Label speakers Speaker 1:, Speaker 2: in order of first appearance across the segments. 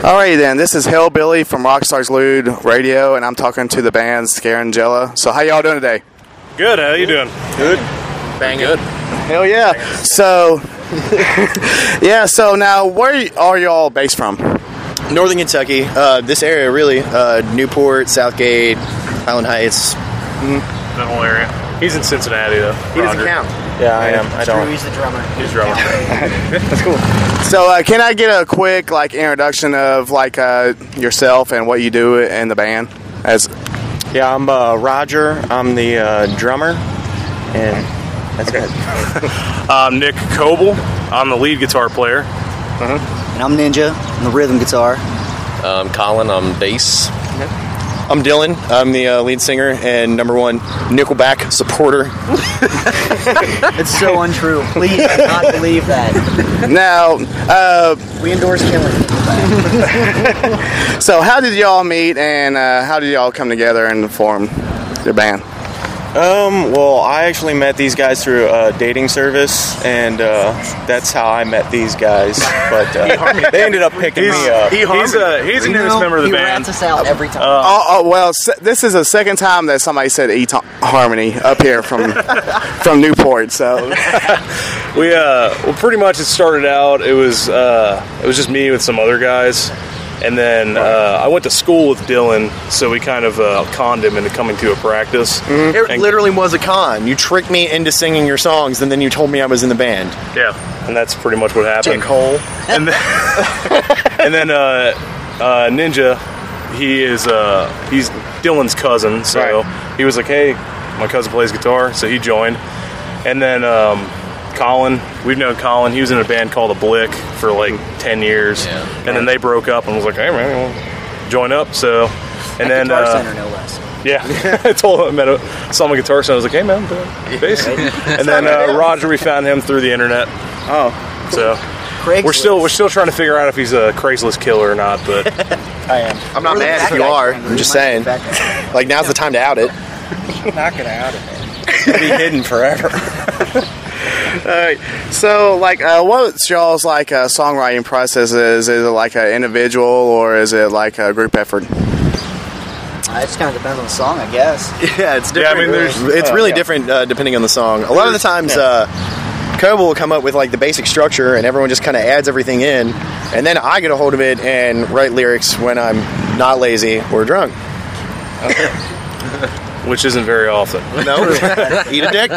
Speaker 1: Alrighty then, this is Hellbilly from Rockstars Lude Radio, and I'm talking to the band Scarangella. So how y'all doing today?
Speaker 2: Good, how you doing?
Speaker 3: Good. Bang good.
Speaker 1: Hell yeah. So, so now where are y'all based from?
Speaker 3: Northern Kentucky. This area really. Newport, Southgate, Highland Heights.
Speaker 2: That whole area. He's in Cincinnati though.
Speaker 3: He doesn't count. Yeah, I am. I don't.
Speaker 4: He's the drummer.
Speaker 2: He's the drummer.
Speaker 1: That's cool. So can I get a quick introduction of yourself and what you do in the band?
Speaker 5: Yeah, I'm Roger. I'm the drummer, and that's good.
Speaker 2: I'm Nick Coble. I'm the lead guitar player.
Speaker 4: And I'm Ninja. I'm the rhythm guitar.
Speaker 6: I'm Colin. I'm bass.
Speaker 3: I'm Dylan. I'm the lead singer and #1 Nickelback supporter.
Speaker 4: It's so untrue. Please do not believe that.
Speaker 1: Now,
Speaker 4: We endorse killing Nickelback.
Speaker 1: so how did y'all meet and how did y'all come together and form your band?
Speaker 5: Well, I actually met these guys through a dating service, and that's how I met these guys. But they ended up picking me up.
Speaker 2: He's the newest member of the
Speaker 4: he
Speaker 2: band.
Speaker 4: rats us out every time.
Speaker 1: Well, this is the second time that somebody said Harmony up here from Newport. So
Speaker 2: Well, pretty much it started out. It was just me with some other guys. And then I went to school with Dylan, so we kind of conned him into coming to a practice.
Speaker 3: It literally was a con. You tricked me into singing your songs, and then you told me I was in the band.
Speaker 2: Yeah, and that's pretty much what happened.
Speaker 3: Dickhole.
Speaker 2: And then, Ninja, he's Dylan's cousin, so he was like, "Hey, my cousin plays guitar," so he joined. And then Colin, we've known Colin. He was in a band called The Blick for 10 years, and then they broke up and was like, "Hey man, we'll join up." So, and then
Speaker 4: Guitar Center, no less.
Speaker 2: yeah, I told him, saw my Guitar Center. I was like, "Hey man, bass." And then Roger, we found him through the internet.
Speaker 1: oh,
Speaker 2: So we're still trying to figure out if he's a Craigslist killer or not, but
Speaker 4: I am.
Speaker 3: I'm not mad if you are. I'm just saying. Now's the time to out it.
Speaker 5: I'm not gonna out it, man. It'll be hidden forever.
Speaker 1: Alright, so what's y'all's songwriting process? Is it an individual or is it a group effort?
Speaker 4: It just kind of depends on the song, I guess.
Speaker 3: Yeah, it's different.
Speaker 2: I mean,
Speaker 3: it's really different depending on the song. A lot of the times, Coble will come up with the basic structure, and everyone just kind of adds everything in, and then I get a hold of it and write lyrics when I'm not lazy or drunk.
Speaker 2: which isn't very often.
Speaker 3: No, eat a dick.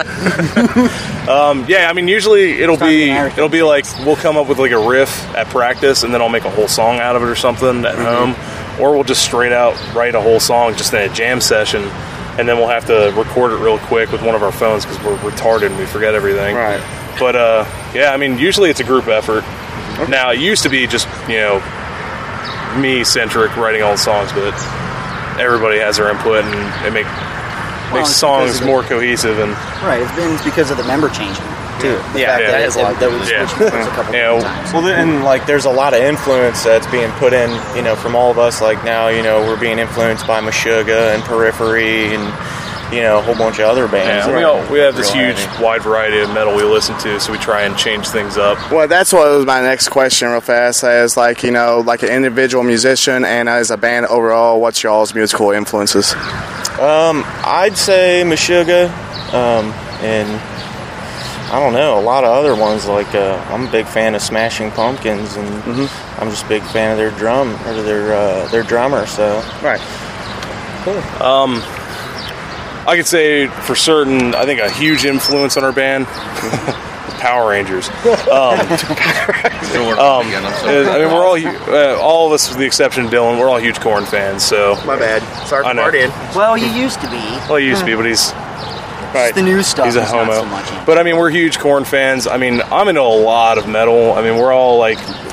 Speaker 2: Yeah, I mean, usually it'll be like we'll come up with a riff at practice, and then I'll make a whole song out of it or something at home, or we'll just straight out write a whole song just in a jam session, and then we'll have to record it real quick with one of our phones because we're retarded and we forget everything.
Speaker 1: Right.
Speaker 2: But yeah, I mean, usually it's a group effort. Okay. Now it used to be just me centric writing all the songs, but everybody has their input and it makes songs more cohesive and
Speaker 4: It's because of the member changing too.
Speaker 2: Yeah,
Speaker 4: That was switched a couple of times.
Speaker 5: Well, and there's a lot of influence that's being put in, from all of us. Now, we're being influenced by Meshuggah and Periphery and a whole bunch of other bands.
Speaker 2: Yeah, we have this huge wide variety of metal we listen to, so we try and change things up.
Speaker 1: Well, that's what was my next question real fast. As an individual musician and as a band overall, what's y'all's musical influences?
Speaker 5: I'd say Meshuggah, and I don't know, a lot of other ones. I'm a big fan of Smashing Pumpkins, and I'm just a big fan of their their drummer. So
Speaker 1: right,
Speaker 2: cool. I could say for certain, I think a huge influence on our band, Power Rangers. I mean, we're all of us with the exception of Dylan, we're all huge Korn fans. So
Speaker 3: my bad. Sorry for partying.
Speaker 4: Well, you used to be.
Speaker 2: Well, he used to be, but he's
Speaker 4: It's the new stuff.
Speaker 2: He's a homo.
Speaker 4: Not so much.
Speaker 2: But I mean, we're huge Korn fans. I mean, I'm into a lot of metal. I mean, we're all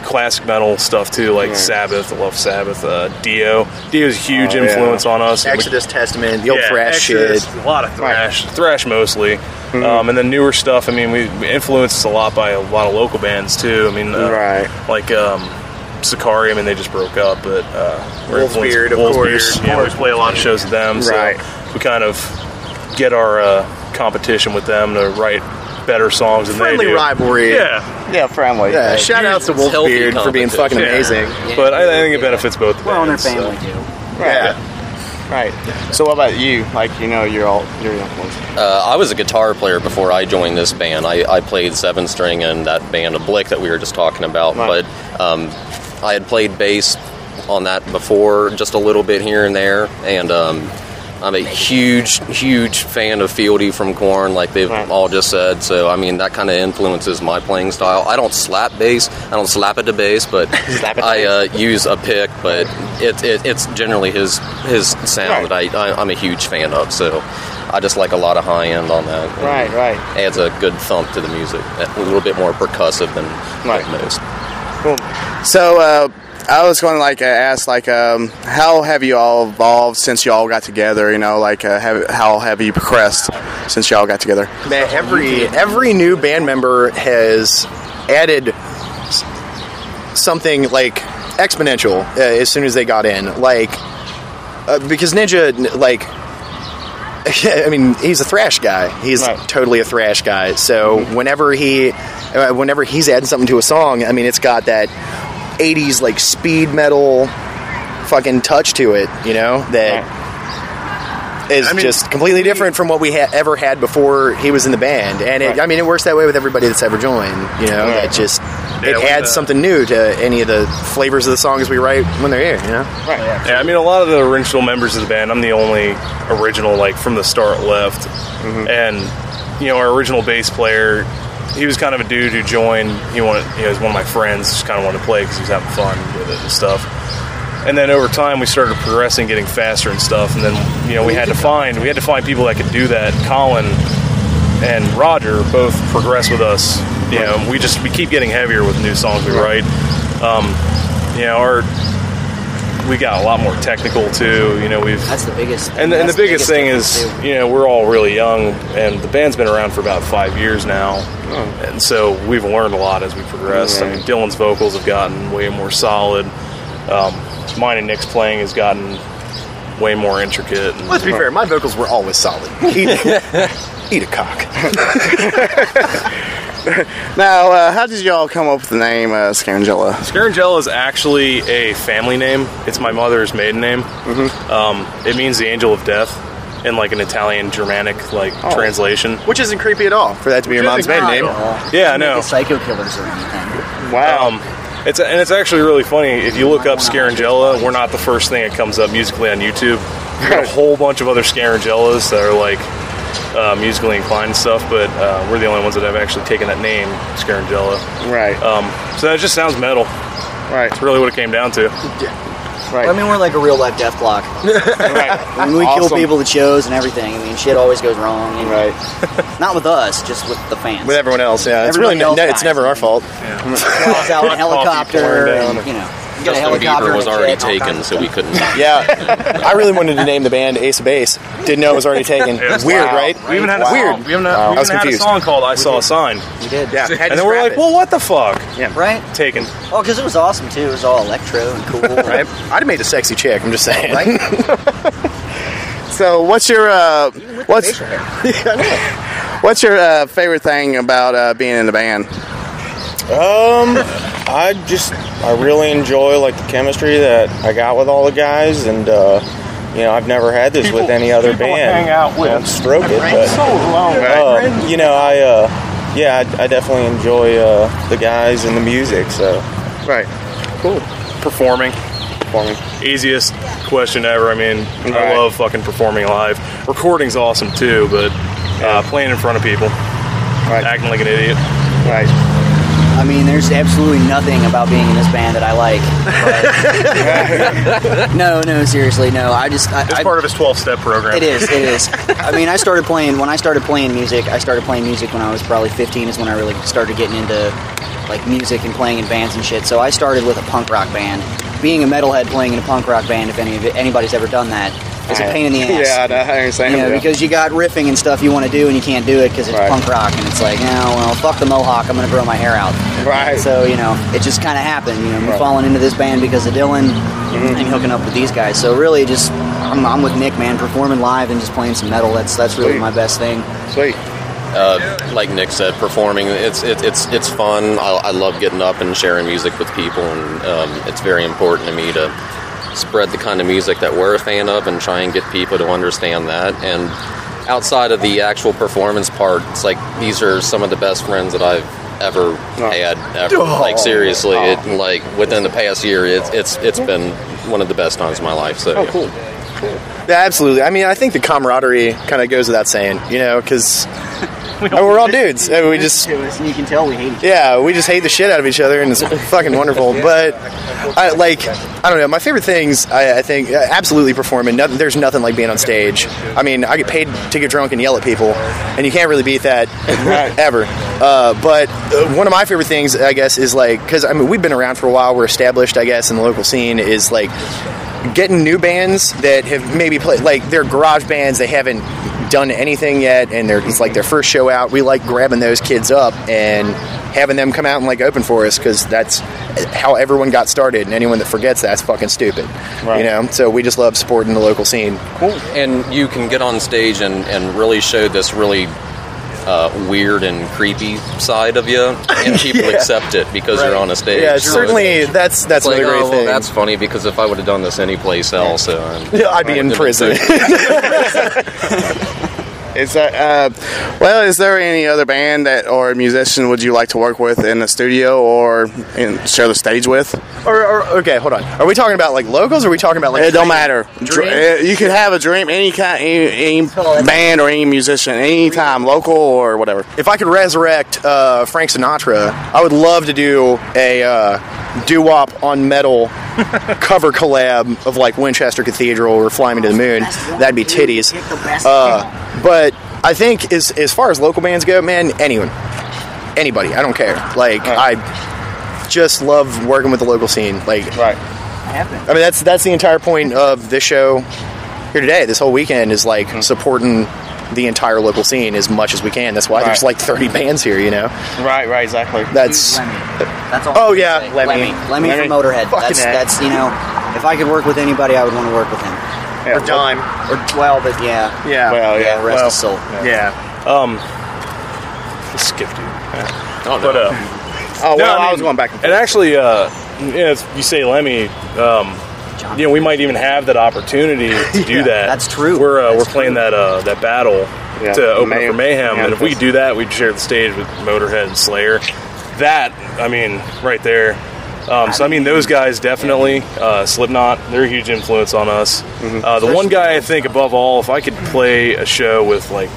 Speaker 2: classic metal stuff too, Sabbath. I love Sabbath. Dio. Dio's a huge influence on us.
Speaker 3: Exodus, Testament, the old thrash shit.
Speaker 2: A lot of thrash mostly. And then newer stuff. I mean, we influenced us a lot by a lot of local bands too. I mean, Sakari. I mean, they just broke up, but we're
Speaker 3: Wolfsbeard, of course.
Speaker 2: Yeah, we play a lot of shows with them. So we kind of get our competition with them to write better songs than
Speaker 3: Friendly
Speaker 2: they do.
Speaker 3: rivalry.
Speaker 2: Yeah,
Speaker 1: friendly.
Speaker 3: Yeah, shout out to
Speaker 6: It's healthy
Speaker 3: Wolfbeard for being fucking
Speaker 6: competition.
Speaker 3: amazing.
Speaker 2: but I think it benefits both the
Speaker 4: We're on their
Speaker 2: bands, so.
Speaker 4: family too.
Speaker 1: Right. So what about you? Like, you're young ones.
Speaker 6: I was a guitar player before I joined this band. I played 7-string in that band of Blick that we were just talking about,
Speaker 1: Right.
Speaker 6: but I had played bass on that before, just a little bit here and there, and I'm a huge fan of Fieldy from Korn, like they've all just said. So, I mean, that kind of influences my playing style. I don't slap bass. I don't slap it to bass, but I use a pick. But it's generally his sound that I'm a huge fan of. So, I just like a lot of high end on that.
Speaker 1: Right.
Speaker 6: Adds a good thump to the music. A little bit more percussive than most.
Speaker 1: Cool. So, I was going to ask how have you all evolved since you all got together? You know, how have you progressed since you all got together?
Speaker 3: Man, every new band member has added something like exponential as soon as they got in. Because Ninja, I mean, he's a thrash guy. He's totally a thrash guy. So whenever he's adding something to a song, I mean, it's got that 80s speed metal fucking touch to it, you know, that is just completely different from what we ever had before he was in the band. And it works that way with everybody that's ever joined, you know. It adds something new to any of the flavors of the songs we write when they're here, you know.
Speaker 2: Yeah, I mean, a lot of the original members of the band, I'm the only original from the start left. And you know, our original bass player, he was kind of a dude who joined. He was one of my friends, just kind of wanted to play because he was having fun with it and stuff. And then over time, we started progressing, getting faster and stuff. And then, you know, we had to find people that could do that. Colin and Roger both progress with us. You know, we keep getting heavier with new songs we write. You know, we got a lot more technical too. You know,
Speaker 4: that's the biggest.
Speaker 2: And the biggest thing is, you know, we're all really young, and the band's been around for about 5 years now, and so we've learned a lot as we progress. I mean, Dylan's vocals have gotten way more solid. Mine and Nick's playing has gotten way more intricate.
Speaker 3: Let's be fair, my vocals were always solid. Eat a cock.
Speaker 1: Now, how did y'all come up with the name Scarangella?
Speaker 2: Scarangella is actually a family name. It's my mother's maiden name. It means the angel of death in an Italian Germanic translation.
Speaker 3: Which isn't creepy at all for that to be your mom's maiden name.
Speaker 2: Yeah, I know.
Speaker 4: Psycho killers or anything.
Speaker 1: Wow.
Speaker 2: It's actually really funny. If you look up Scarangella, we're not the first thing that comes up musically on YouTube. We've got a whole bunch of other Scarangellas that are musically inclined and stuff, but we're the only ones that have actually taken that name, Scarangella.
Speaker 1: Right.
Speaker 2: So that just sounds metal.
Speaker 1: Right.
Speaker 2: That's really what it came down to.
Speaker 1: Right.
Speaker 4: I mean, we're like a real life death clock.
Speaker 1: Right.
Speaker 4: When we kill people at shows and everything, I mean, shit always goes wrong. You know?
Speaker 1: Right.
Speaker 4: Not with us, just with the fans.
Speaker 3: With everyone else, yeah. It's
Speaker 4: Everybody else
Speaker 3: it's never our fault.
Speaker 4: Flies out in a helicopter, and, you know. You got a
Speaker 6: Justin
Speaker 4: helicopter
Speaker 6: Bieber was
Speaker 4: and
Speaker 6: already
Speaker 4: jet, all
Speaker 6: taken,
Speaker 4: kinds of
Speaker 6: so we
Speaker 4: stuff.
Speaker 6: couldn't.
Speaker 3: Yeah, I really wanted to name the band Ace of Base. Didn't know it was already taken. Weird, right?
Speaker 2: We even had a song. We even had a
Speaker 3: confused.
Speaker 2: song called "I Saw a Sign,"
Speaker 4: You did.
Speaker 3: Yeah,
Speaker 2: and then we're like, "Well, what the fuck?"
Speaker 4: Right?
Speaker 2: Taken.
Speaker 4: Oh, because it was awesome, too. It was all electro and cool.
Speaker 3: Right? I'd have made a sexy chick. I'm just saying.
Speaker 4: Right?
Speaker 1: So, what's your favorite thing about being in the band?
Speaker 5: I really enjoy the chemistry that I got with all the guys, and you know, I've never had this with any other band.
Speaker 2: Hang out with.
Speaker 5: Don't stroke it, but
Speaker 2: So long.
Speaker 5: you know, I definitely enjoy the guys and the music. So
Speaker 1: Right. Cool.
Speaker 2: Performing. Easiest question ever. I mean, I love fucking performing live. Recording's awesome too, but playing in front of people, acting like an idiot.
Speaker 1: Right.
Speaker 4: I mean, there's absolutely nothing about being in this band that I like. But no, seriously, no.
Speaker 2: It's part of his 12-step program.
Speaker 4: It is. I mean, when I started playing music when I was probably 15 is when I really started getting into music and playing in bands and shit. So I started with a punk rock band. Being a metalhead playing in a punk rock band, if anybody's ever done that, is a pain in the ass.
Speaker 1: Yeah, I understand.
Speaker 4: You know, because you got riffing and stuff you want to do and you can't do it because it's punk rock, and it's like, well, fuck the mohawk, I'm going to grow my hair out.
Speaker 1: Right.
Speaker 4: So, you know, it just kind of happened. You know, me falling into this band because of Dylan and hooking up with these guys. So really, just I'm with Nick, man, performing live and just playing some metal. That's really my best thing.
Speaker 1: Sweet.
Speaker 6: like Nick said, performing, it's fun. I love getting up and sharing music with people, and it's very important to me to spread the kind of music that we're a fan of and try and get people to understand that. And outside of the actual performance part, it's like these are some of the best friends that I've ever had ever. Like seriously, like within the past year, it's been one of the best times of my life. So
Speaker 3: cool. Yeah, absolutely. I mean, I think the camaraderie kind of goes without saying, you know, because we're all dudes. And we just,
Speaker 4: You can tell we hate each other.
Speaker 3: yeah, we just hate the shit out of each other, and it's fucking wonderful. But I don't know. My favorite things, I think, absolutely performing. There's nothing like being on stage. I mean, I get paid to get drunk and yell at people, and you can't really beat that ever. But one of my favorite things, I guess, is like, because I mean, we've been around for a while. We're established, I guess, in the local scene. Is like getting new bands that have maybe played, like, they're garage bands. They haven't done anything yet, and it's like their first show out. We like grabbing those kids up and having them come out and like open for us, because that's how everyone got started, and anyone that forgets that's fucking stupid, you know. So we just love supporting the local scene.
Speaker 6: Cool. And you can get on stage and really show this really weird and creepy side of you, and people accept it because you're on a stage.
Speaker 3: Yeah, certainly. That's
Speaker 6: like,
Speaker 3: another great thing.
Speaker 6: That's funny, because if I would have done this anyplace else,
Speaker 3: I'd be in prison.
Speaker 1: Is there any other band that or musician would you like to work with in the studio or share the stage with?
Speaker 3: Or okay, hold on. Are we talking about like locals, or are we talking about like?
Speaker 1: It don't matter. You could have a dream, any band or any musician, anytime, local or whatever.
Speaker 3: If I could resurrect Frank Sinatra, I would love to do a doo-wop on metal cover collab of like Winchester Cathedral or Fly Me to the Moon. That'd be titties. But I think as far as local bands go, man, anybody, I don't care. Like, I just love working with the local scene. Like, I mean, that's the entire point of this show here today. This whole weekend is like supporting the entire local scene as much as we can. That's why there's like 30 bands here, you know.
Speaker 5: Right, exactly.
Speaker 3: That's
Speaker 4: all.
Speaker 3: Oh yeah,
Speaker 4: Lemmy from Motorhead. That's you know, if I could work with anybody, I would want to work with him.
Speaker 3: Or Dime.
Speaker 4: But yeah.
Speaker 5: Well, yeah.
Speaker 4: Rest his soul.
Speaker 3: Yeah.
Speaker 2: Skipped you.
Speaker 1: I was going back and forth.
Speaker 2: And actually, if you say Lemmy, we might even have that opportunity to do that.
Speaker 4: That's true.
Speaker 2: We're playing that battle to open up for Mayhem, and if we could do that, we'd share the stage with Motorhead and Slayer. That, I mean, right there. So I mean, those guys definitely. Slipknot, they're a huge influence on us. The one guy I think above all, if I could play a show with like,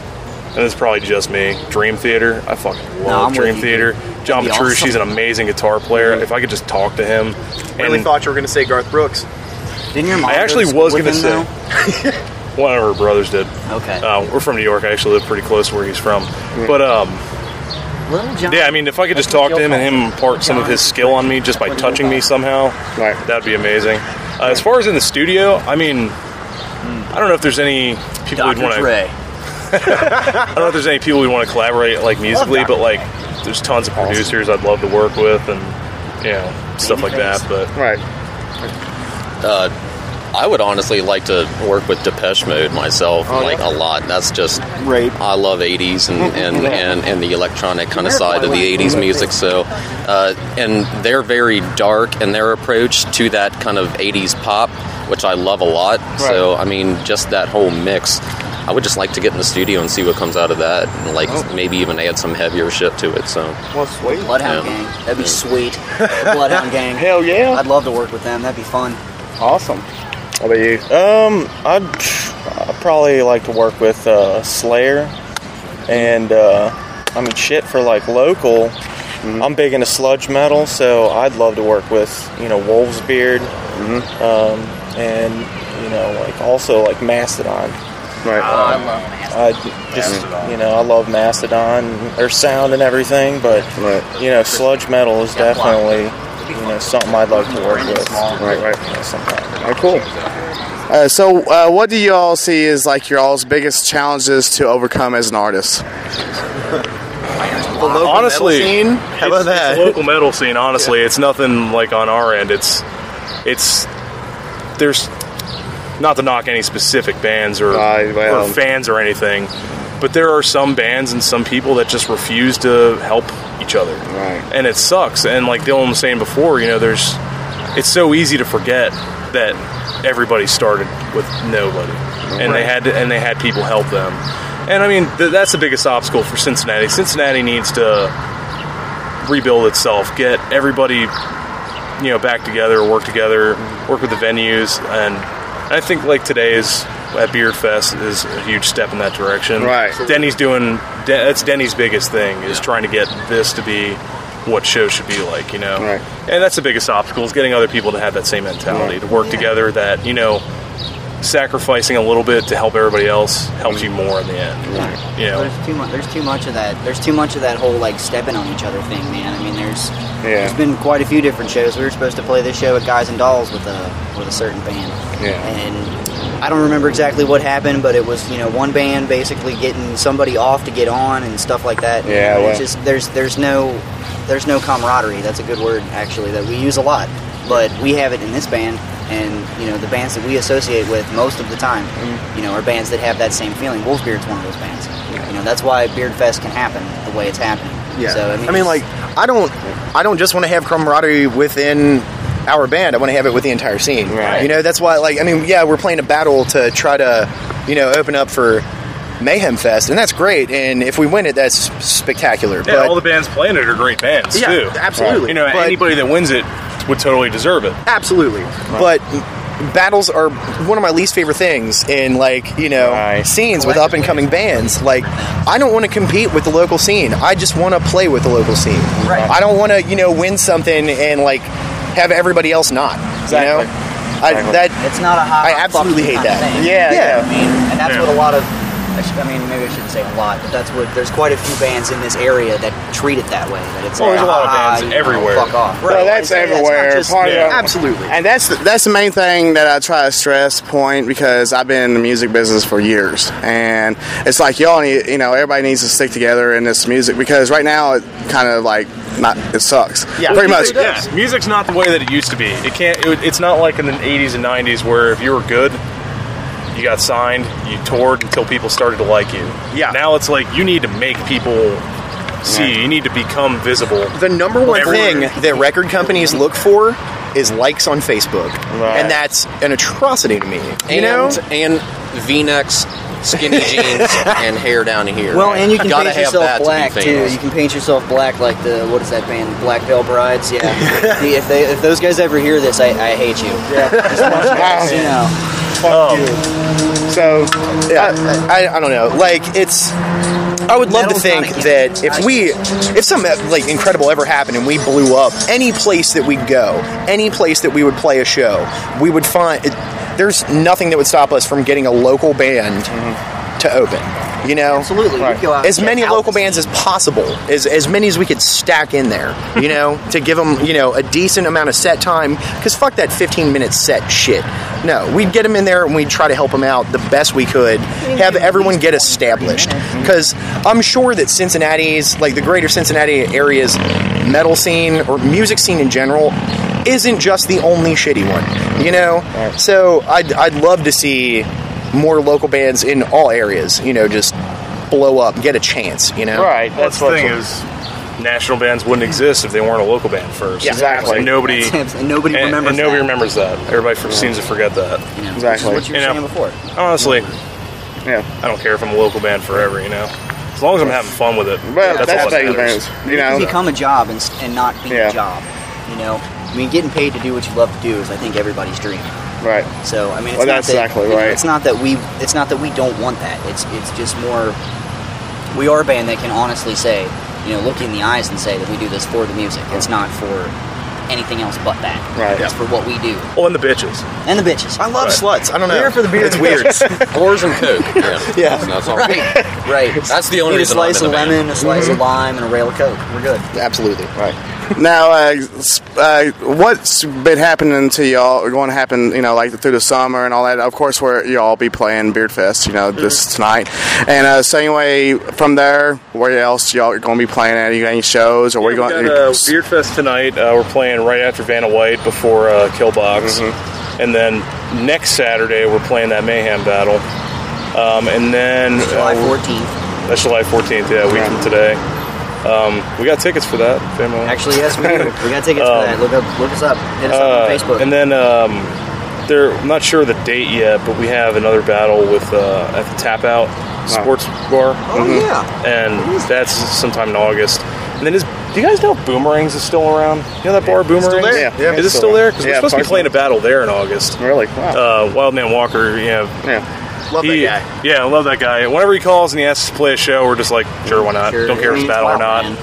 Speaker 2: and it's probably just me, Dream Theater. I fucking love Dream Theater. John Petrucci's he's an amazing guitar player. If I could just talk to him.
Speaker 3: I really thought you were going to say Garth Brooks.
Speaker 4: Didn't your mom?
Speaker 2: I actually was going to say. One of her brothers did.
Speaker 4: Okay.
Speaker 2: We're from New York. I actually live pretty close to where he's from. But yeah, I mean, if I could just talk to him and him impart some of his skill on me just by touching me somehow, that'd be amazing. As far as in the studio, I mean, I don't know if there's any people we'd want to. I don't know if there's any people we want to collaborate like musically, but like there's tons of producers I'd love to work with and stuff like that. But
Speaker 6: I would honestly like to work with Depeche Mode myself, a lot. That's just
Speaker 3: great.
Speaker 6: I love 80s and the electronic kind of side of the 80s music. So, and they're very dark in their approach to that kind of 80s pop, which I love a lot. So, I mean, just that whole mix. I would just like to get in the studio and see what comes out of that, and maybe even add some heavier shit to it. So,
Speaker 3: well, sweet.
Speaker 4: Bloodhound Gang, that'd be sweet. The Bloodhound Gang,
Speaker 3: hell yeah!
Speaker 4: I'd love to work with them. That'd be fun.
Speaker 3: Awesome. How about you?
Speaker 5: I'd probably like to work with Slayer, and I mean, shit for like local. I'm big into sludge metal, so I'd love to work with Wolfsbeard, and like also like Mastodon.
Speaker 3: Right.
Speaker 4: I love Mastodon.
Speaker 5: I love Mastodon, their sound and everything, but sludge metal is definitely something I'd like to work with.
Speaker 3: Right. Cool.
Speaker 1: So what do you all see as like your all's biggest challenges to overcome as an artist?
Speaker 3: The local
Speaker 2: honestly,
Speaker 3: metal scene? How about that?
Speaker 2: It's the local metal scene, honestly. It's nothing like on our end. There's not to knock any specific bands or fans or anything, but there are some bands and some people that just refuse to help each other.
Speaker 1: Right.
Speaker 2: And it sucks. And like Dylan was saying before, it's so easy to forget that everybody started with nobody, and they had people help them. And I mean, that's the biggest obstacle for Cincinnati. Cincinnati needs to rebuild itself, get everybody, back together, work with the venues, and I think like today's at Beard Fest is a huge step in that direction.
Speaker 1: Right.
Speaker 2: That's Denny's biggest thing, is trying to get this to be what shows should be like,
Speaker 1: Right.
Speaker 2: And that's the biggest obstacle, is getting other people to have that same mentality, to work together, that, sacrificing a little bit to help everybody else helps you more in the end.
Speaker 1: Right.
Speaker 4: There's too much of that. There's too much of that whole like stepping on each other thing, man. I mean, there's been quite a few different shows. We were supposed to play this show at Guys and Dolls with a certain band. Yeah. And I don't remember exactly what happened, but it was, one band basically getting somebody off to get on and stuff like that.
Speaker 1: Yeah.
Speaker 4: It's just there's no camaraderie. That's a good word, actually, that we use a lot. But we have it in this band, and the bands that we associate with most of the time, are bands that have that same feeling. Wolfbeard's one of those bands. That's why Beard Fest can happen the way it's happening.
Speaker 3: Yeah.
Speaker 4: So
Speaker 3: I don't just want to have camaraderie within our band. I want to have it with the entire scene.
Speaker 1: Right.
Speaker 3: That's why. We're playing a battle to try to, open up for Mayhem Fest, and that's great. And if we win it, that's spectacular.
Speaker 2: Yeah, all the bands playing it are great bands too.
Speaker 3: Absolutely.
Speaker 2: But anybody that wins it would totally deserve it.
Speaker 3: Absolutely. Right. But battles are one of my least favorite things in scenes with up and coming bands. Like, I don't want to compete with the local scene. I just want to play with the local scene.
Speaker 4: Right.
Speaker 3: I don't want to win something and have everybody else not.
Speaker 1: Exactly.
Speaker 4: it's not a hot.
Speaker 3: I absolutely hate that.
Speaker 4: Yeah. I mean, and that's what a lot of. Maybe I shouldn't say a lot, but there's quite a few bands in this area that treat it that way. That it's
Speaker 2: there's a lot of bands everywhere.
Speaker 4: Fuck off.
Speaker 1: Right. Well, that's everywhere.
Speaker 3: Absolutely.
Speaker 1: And that's the main thing that I try to stress point, because I've been in the music business for years, and it's like y'all need, everybody needs to stick together in this music, because right now it kind of it sucks. Yeah, pretty much.
Speaker 2: Yeah, music's not the way that it used to be. It's not like in the 80s and 90s where if you were good, you got signed, you toured until people started to like you.
Speaker 3: Yeah.
Speaker 2: Now it's like you need to make people see you. You need to become visible.
Speaker 3: The number one thing that record companies look for is likes on Facebook. Right. And that's an atrocity to me.
Speaker 6: And V-necks, skinny jeans, and hair down to here.
Speaker 4: Well, and you can
Speaker 6: Gotta
Speaker 4: paint yourself black too. You can paint yourself black like what is that band, Black Veil Brides? Yeah. if those guys ever hear this, I hate you. Yeah.
Speaker 3: Fuck you. So, I don't know. I would love to think that if something incredible ever happened and we blew up, any place that we'd go, any place that we would play a show, we would find there's nothing that would stop us from getting a local band to open.
Speaker 4: Absolutely. Right.
Speaker 3: As many local bands as possible, as many as we could stack in there, to give them, a decent amount of set time, because fuck that 15-minute set shit. No, we'd get them in there and we'd try to help them out the best we could, have everyone get established, because I'm sure that Cincinnati's, the greater Cincinnati area's metal scene, or music scene in general, isn't just the only shitty one, So I'd love to see more local bands in all areas, just blow up, get a chance,
Speaker 2: Right. That's the thing is, national bands wouldn't exist if they weren't a local band first.
Speaker 3: Yeah, exactly.
Speaker 2: And nobody remembers that. Everybody seems to forget that.
Speaker 4: Yeah. Exactly. What you were saying before.
Speaker 2: Honestly, I don't care if I'm a local band forever, As long as I'm having fun with it.
Speaker 1: Well, that's
Speaker 2: all that matters.
Speaker 1: It
Speaker 4: can become a job and not be a job, I mean, getting paid to do what you love to do is, I think, everybody's dream.
Speaker 1: Right.
Speaker 4: So I mean,
Speaker 1: that's exactly right.
Speaker 4: It's not that we don't want that. It's just more. We are a band that can honestly say, look in the eyes and say that we do this for the music. It's not for anything else but that.
Speaker 1: Right.
Speaker 4: It's for what we do.
Speaker 2: Oh, and the bitches.
Speaker 3: I love sluts. I don't know.
Speaker 4: Here for the beer.
Speaker 3: It's weird.
Speaker 6: Whores and Coke. Yeah.
Speaker 3: That's
Speaker 6: all
Speaker 4: right.
Speaker 6: That's the only
Speaker 4: Need
Speaker 6: reason.
Speaker 4: A slice of lemon, a slice of lime, and a rail of Coke. We're good.
Speaker 3: Absolutely. Right.
Speaker 1: Now, what's been happening to y'all, going to happen, through the summer and all that? Of course, y'all be playing Beard Fest, this tonight. And same way from there, where else y'all are going to be playing at? You got any shows? Or
Speaker 2: we got Beard Fest tonight. We're playing right after Vanna White before Killbox. And then next Saturday we're playing that Mayhem battle, and then
Speaker 4: July 14th.
Speaker 2: That's July 14th. Yeah, a week from today. We got tickets for that.
Speaker 4: Actually, yes, we do. We got tickets for that. Look us up. Hit us up on Facebook.
Speaker 2: And then I'm not sure the date yet, but we have another battle with at the Tap Out Sports Bar.
Speaker 4: Oh yeah.
Speaker 2: And that's sometime in August. And then do you guys know if Boomerangs is still around? You know that bar, Boomerangs?
Speaker 3: Still there?
Speaker 1: Yeah.
Speaker 2: Is it still there? Because we're supposed to be playing a battle there in August.
Speaker 1: Really? Wow.
Speaker 2: Wildman Walker,
Speaker 1: Yeah.
Speaker 3: Love that guy.
Speaker 2: Yeah, I love that guy. Whenever he calls and he asks us to play a show, we're just like, sure, why not?
Speaker 4: Sure.
Speaker 2: Don't care if it's battle or not.
Speaker 4: Man.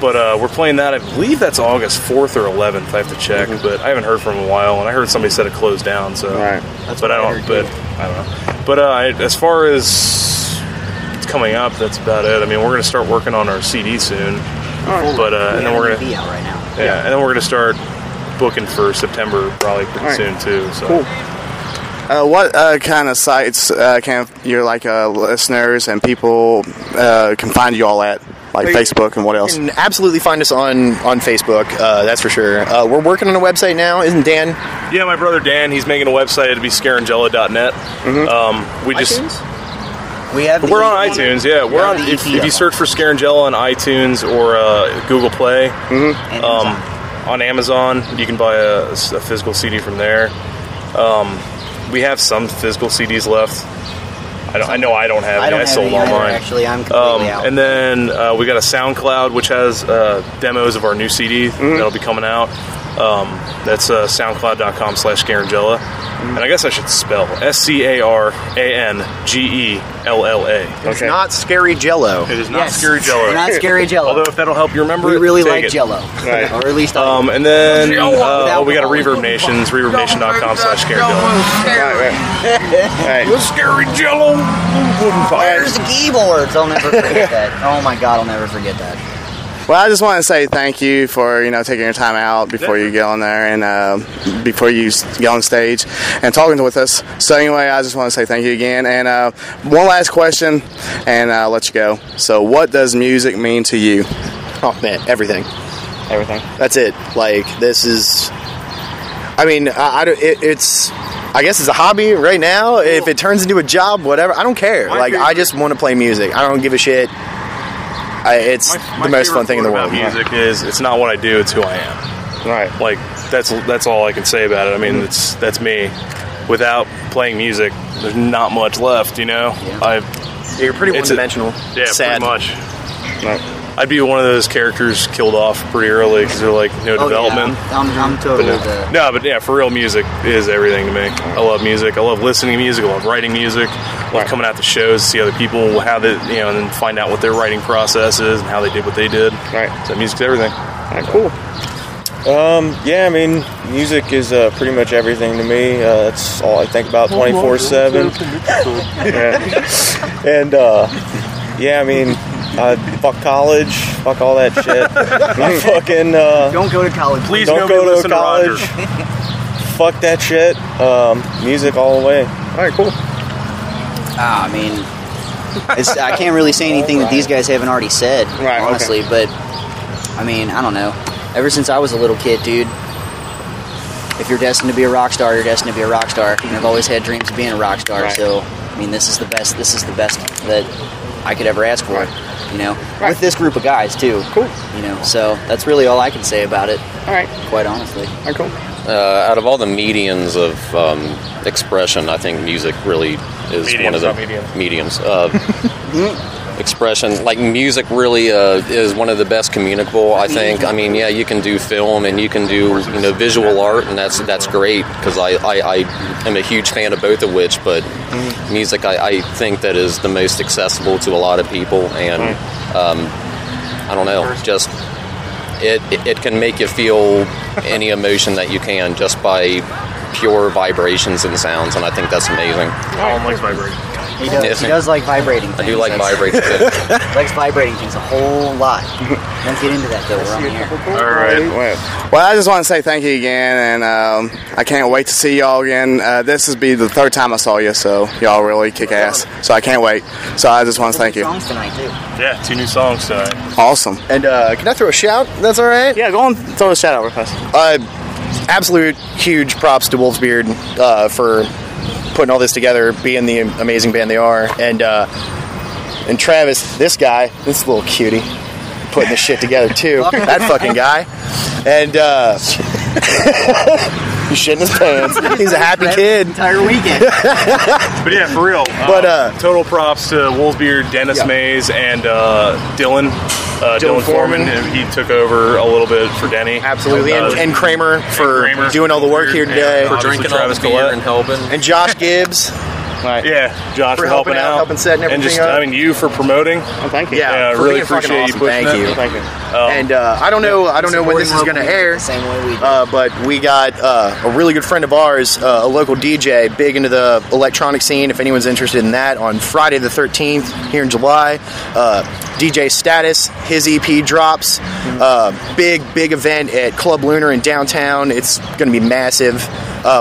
Speaker 2: But we're playing that. I believe that's August 4th or 11th. I have to check, but I haven't heard from him in a while, and I heard somebody said it closed down. So,
Speaker 1: Right.
Speaker 2: But I don't know. But as far as it's coming up, that's about it. I mean, we're going to start working on our CD soon. But and then we're going to
Speaker 4: be out right now.
Speaker 2: and then we're going to start booking for September probably pretty soon too. So.
Speaker 1: Cool. What kind of sites can your listeners and people can find you all at, like Facebook and what else?
Speaker 3: You can absolutely find us on Facebook. That's for sure. We're working on a website now, isn't Dan?
Speaker 2: Yeah, my brother Dan, he's making a website. It'll be scarangella.net. We're on iTunes. Yeah, we're on. If you search for Scarangella on iTunes or Google Play, on Amazon, you can buy a physical CD from there. We have some physical CDs left. I know I don't have any. I sold all mine.
Speaker 4: Actually, I'm completely out.
Speaker 2: And then we got a SoundCloud, which has demos of our new CD that'll be coming out. That's soundcloud.com/Scarangella. And I guess I should spell SCARANGELLA.
Speaker 3: It's not Scary Jello.
Speaker 2: It is not Scary Jello.
Speaker 4: Not Scary Jello.
Speaker 2: Although if that'll help you remember,
Speaker 4: we really
Speaker 2: take
Speaker 4: like
Speaker 2: it.
Speaker 4: Jello.
Speaker 1: Right.
Speaker 4: Or at least I
Speaker 2: And then we got a Reverb Nations, reverbnation.com/Scarangella.
Speaker 1: Right.
Speaker 2: Scary Jello.
Speaker 4: Where's the keyboards? I'll never forget that. Oh my God, I'll never forget that.
Speaker 1: Well, I just want to say thank you for taking your time out before you get on there and before you get on stage and talking with us. So anyway, I just want to say thank you again. And one last question, and I'll let you go. So, what does music mean to you?
Speaker 3: Oh man, everything.
Speaker 1: Everything.
Speaker 3: That's it. Like this is. I mean, it's. I guess it's a hobby right now. If it turns into a job, whatever, I don't care. I just want to play music. I don't give a shit. It's the most fun thing in the world.
Speaker 2: Music is it's not what I do; it's who I am.
Speaker 1: Right.
Speaker 2: Like that's all I can say about it. I mean, that's me. Without playing music, there's not much left.
Speaker 3: You're pretty one-dimensional.
Speaker 2: Pretty much.
Speaker 1: Right.
Speaker 2: I'd be one of those characters killed off pretty early because they're like no development.
Speaker 4: Yeah. I'm totally
Speaker 2: but for real, music is everything to me. I love music. I love listening to music. I love writing music. I love coming out to shows, see other people, how they, and then find out what their writing process is and how they did what they did.
Speaker 1: Right.
Speaker 2: So music's everything.
Speaker 1: All right, cool.
Speaker 5: Yeah, I mean, music is pretty much everything to me. That's all I think about 24/7. And yeah, I mean, fuck college, fuck all that shit. Fucking
Speaker 4: don't go to college.
Speaker 2: Please
Speaker 5: don't go to college.
Speaker 2: To
Speaker 5: Fuck that shit. Music all the way.
Speaker 1: All right, cool.
Speaker 4: I mean, I can't really say anything that these guys haven't already said, honestly. But I mean, I don't know. Ever since I was a little kid, dude, if you're destined to be a rock star, you're destined to be a rock star. And I've always had dreams of being a rock star.
Speaker 1: Right.
Speaker 4: So, I mean, this is the best. This is the best that I could ever ask for. With this group of guys too.
Speaker 1: Cool.
Speaker 4: So that's really all I can say about it.
Speaker 1: All right.
Speaker 4: Quite honestly.
Speaker 1: All right, cool.
Speaker 6: Out of all the mediums of expression, I think music really is one of the mediums. Expression, like music really is one of the best communicable, I think. I mean, yeah, you can do film and you can do visual art, and that's great because I am a huge fan of both of which, but music I think that is the most accessible to a lot of people, and I don't know, just it can make you feel any emotion that you can just by pure vibrations and sounds, and I think that's amazing.
Speaker 2: Alan likes vibrating.
Speaker 4: He does like vibrating things.
Speaker 6: I do like vibrating too.
Speaker 4: He likes vibrating things a whole lot. Don't get into that, though. We're on the air.
Speaker 2: All right.
Speaker 1: Well, I just want to say thank you again, and I can't wait to see y'all again. This will be the third time I saw you, so y'all really kick ass. So I can't wait. So I just want to thank you.
Speaker 4: Songs tonight, too.
Speaker 2: Yeah, 2 new songs tonight.
Speaker 1: Awesome.
Speaker 3: And can I throw a shout? That's all right?
Speaker 1: Yeah, go on, throw a shout out real fast.
Speaker 3: absolute huge props to Wolfsbeard for putting all this together, being the amazing band they are, and Travis, this guy, this little cutie, putting this shit together too. That fucking guy, and he's shitting his pants. He's a happy kid.
Speaker 4: Entire weekend.
Speaker 2: But yeah, for real.
Speaker 3: But
Speaker 2: total props to Wolfsbeard, Dennis Mays, and Dylan Foreman. He took over a little bit for Denny.
Speaker 3: Absolutely, and Kramer for doing all the work here today.
Speaker 6: For drinking all the beer and helping.
Speaker 3: And Josh Gibbs.
Speaker 2: Right. Yeah, Josh for helping out,
Speaker 3: helping setting everything
Speaker 2: and just,
Speaker 3: up.
Speaker 2: I mean, you for promoting.
Speaker 1: Oh, thank you.
Speaker 3: Yeah,
Speaker 2: I really appreciate you pushing
Speaker 3: Thank you.
Speaker 1: Thank you.
Speaker 3: And I don't know when this is going to air,
Speaker 4: Same way we do.
Speaker 3: but we got a really good friend of ours, a local DJ, big into the electronic scene. If anyone's interested in that, on Friday the 13th here in July, DJ Status, his EP drops. Big event at Club Lunar in downtown. It's going to be massive.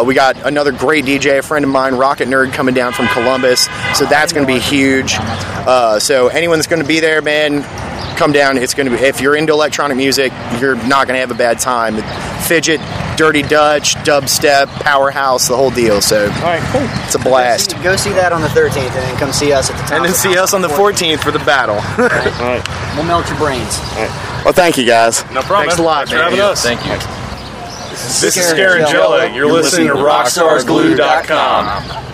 Speaker 3: We got another great DJ, a friend of mine, Rocket Nerd, coming down from Columbus. So that's going to be huge. So anyone that's going to be there, man, come down. It's going to be, if you're into electronic music, you're not going to have a bad time. Fidget, Dirty Dutch, dubstep, powerhouse, the whole deal. So
Speaker 1: All right, cool.
Speaker 3: it's a blast.
Speaker 4: Go see that on the 13th, and then come see us at the top.
Speaker 3: And then see us on the 14th for the battle.
Speaker 1: All right.
Speaker 4: We'll melt your brains.
Speaker 1: Well, thank you guys.
Speaker 2: No problem.
Speaker 3: Thanks a lot,
Speaker 2: Thanks for
Speaker 3: man.
Speaker 2: having us.
Speaker 6: Thank you.
Speaker 2: This is Scarangella. You're listening to RockstarsGlue.com.